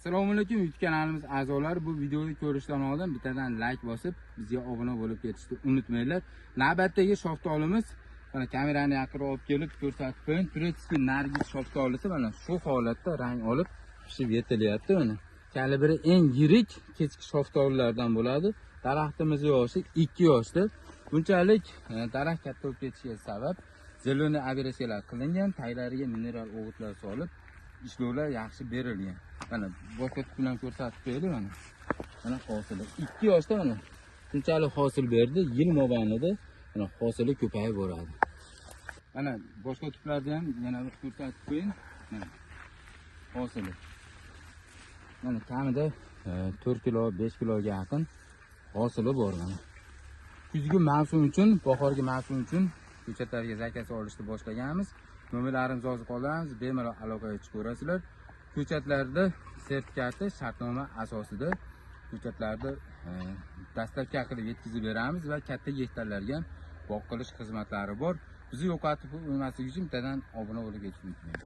Assalomu alaykum YouTube kanalimiz a'zolari. Bu videoni ko'rishdan oldin bittadan like bosib, bizga obuna bo'lib ketishni unutmanglar. Navbatdagi shoftolimiz mana kamerani yaqinroq olib kelib ko'rsatib qo'ying. Turetskiy nargis shoftolisi mana shu holatda rang olib pishib yetilyapti mana. Kalibri eng yirik kechki shoftollardan bo'ladi. Daraxtimiz yoshi 2 yoshda. Bunchalik daraxt katta bo'lib ketishiga sabab zeleniy agressiyalar qilingan, taglariga mineral o'g'itlar solib ishlovlar yaxshi berilgan. Mana boshqa bilan ko'rsatib qo'yaylik mana. Mana hosili 2 yoshda mana shunchalik hosil berdi. Yil mobaynida mana hosili ko'payib boradi. Mana boshqa tuplarni ham yana bir ko'rsatib qo'ying. Mana hosili. Mana kamida 4 kilo, 5 kiloga yaqin hosili bor mana. Kuzgi mavsum uchun, bahorgi mavsum uchun ko'chatlarga zakaz olishni boshlaganmiz. Nomerlarimizni yozib qolamiz, bemalol aloqaga chiqib ko'rasizlar. Ko'chatlarda sertifikati shartnoma asosida ko'chatlarni dastlabki qilib yetkazib beramiz va katta gektarlarga boq qilish xizmatlari bor. Bizni yo'qotib qo'ymaslik uchun bittadan obuna bo'lib ketishni unutmang.